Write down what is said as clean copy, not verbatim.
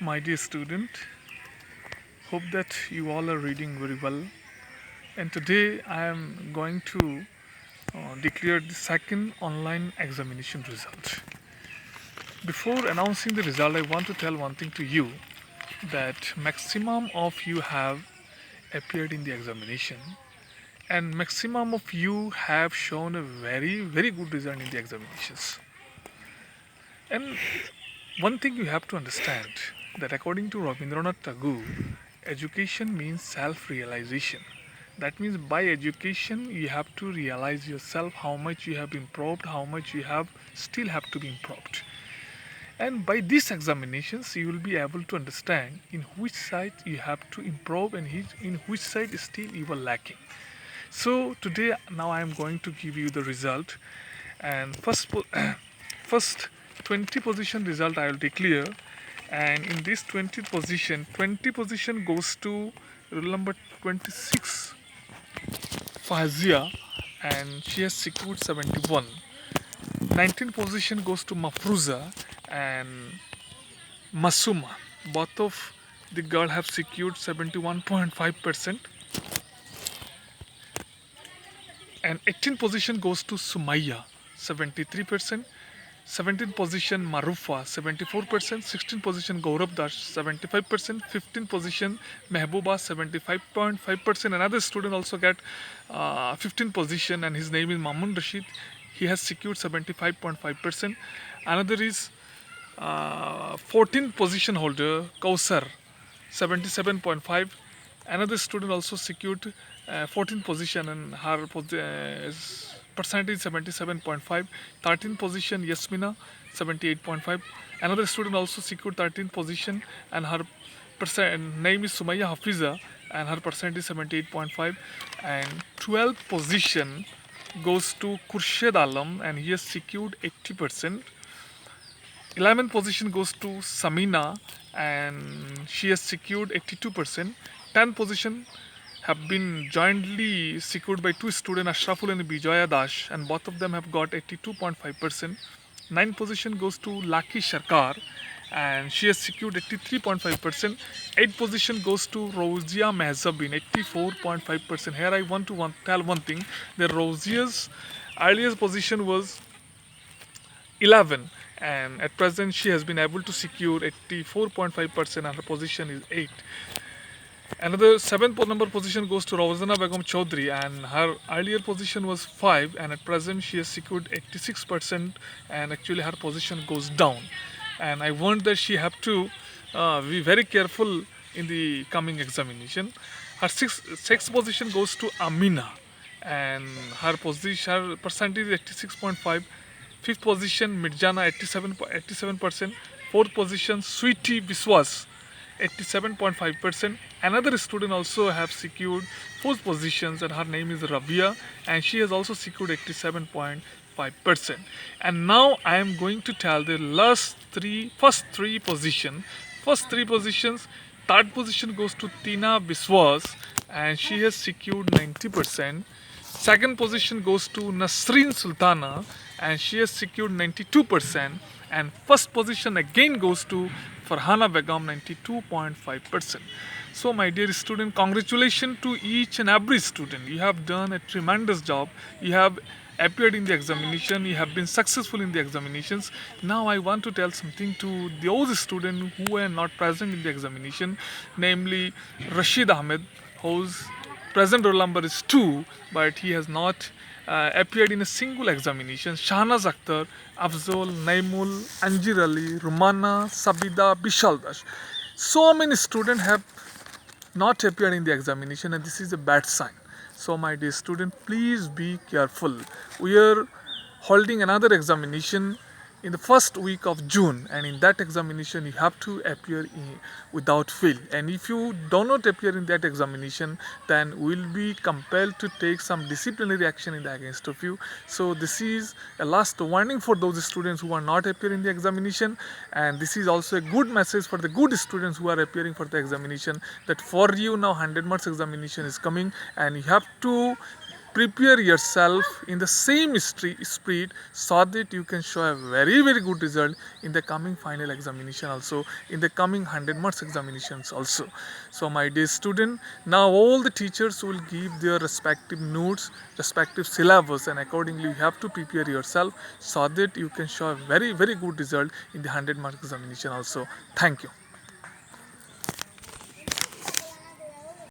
My dear student, hope that you all are reading very well. And today I am going to declare the second online examination result. Before announcing the result, I want to tell one thing to you that maximum of you have appeared in the examination and maximum of you have shown a very good result in the examinations. And one thing you have to understand that according to Rabindranath Tagore, education means self-realization. That means by education you have to realize yourself how much you have improved, how much you have still have to be improved. And by these examinations you will be able to understand in which side you have to improve and in which side still you are lacking. So today now I am going to give you the result and first 20 position result I will declare, and in this 20 position goes to roll number 26 Fazia and she has secured 71. 19 position goes to Mafruza and Masuma. Both of the girl have secured 71.5%, and 18 position goes to Sumaya 73%. 17th position Marufa 74%, 16th position Gaurav Dash 75%, 15th position Mehbooba 75.5%. Another student also got 15th position and his name is Mamun Rashid. He has secured 75.5%. Another is 14th position holder Kausar 77.5. Another student also secured 14th position and her percentage 77.5. 13th position Yasmina 78.5. Another student also secured 13th position and her name is Sumaya Hafiza and her percentage is 78.5. And 12th position goes to Khurshid Alam and he has secured 80%. 11th position goes to Samina and she has secured 82%. 10th position have been jointly secured by two students, Ashraful and Bijoya Dash, and both of them have got 82.5%. 9th position goes to Laki Sharkar and she has secured 83.5%. 8th position goes to Rozia Mehzabin, 84.5%. Here I want to tell one thing, that Rozia's earliest position was 11 and at present she has been able to secure 84.5% and her position is 8. Another 7th number position goes to Rawzana Begum Chaudhary and her earlier position was 5 and at present she has secured 86% and actually her position goes down. And I want that she have to be very careful in the coming examination. Her sixth position goes to Amina and her percentage is 86.5. 5th position Mirjana 87%. 4th position Sweetie Biswas 87.5%. Another student also have secured 4th positions and her name is Rabia and she has also secured 87.5%. And now I am going to tell the first three positions. 3rd position goes to Tina Biswas and she has secured 90%. 2nd position goes to Nasreen Sultana and she has secured 92%. And 1st position again goes to Farhana Begum 92.5%. So my dear student, congratulations to each and every student. You have done a tremendous job. You have appeared in the examination. You have been successful in the examinations. Now I want to tell something to those students who were not present in the examination, namely Rashid Ahmed, whose present roll number is 2, but he has not appeared in a single examination. Shahnaz Akhtar, Afzal, Naimul, Anjir Ali, Rumana, Sabida, Bishal Dash. So many students have not appeared in the examination and this is a bad sign. So my dear student, please be careful. We are holding another examination in the first week of June and in that examination you have to appear without fail, and if you do not appear in that examination then we will be compelled to take some disciplinary action in the against of you. So this is a last warning for those students who are not appearing in the examination, and this is also a good message for the good students who are appearing for the examination, that for you now 100 marks examination is coming and you have to prepare yourself in the same spirit so that you can show a very good result in the coming final examination, also in the coming 100 marks examinations also. So my dear student, now all the teachers will give their respective notes, respective syllabus, and accordingly you have to prepare yourself so that you can show a very good result in the 100 mark examination also. Thank you.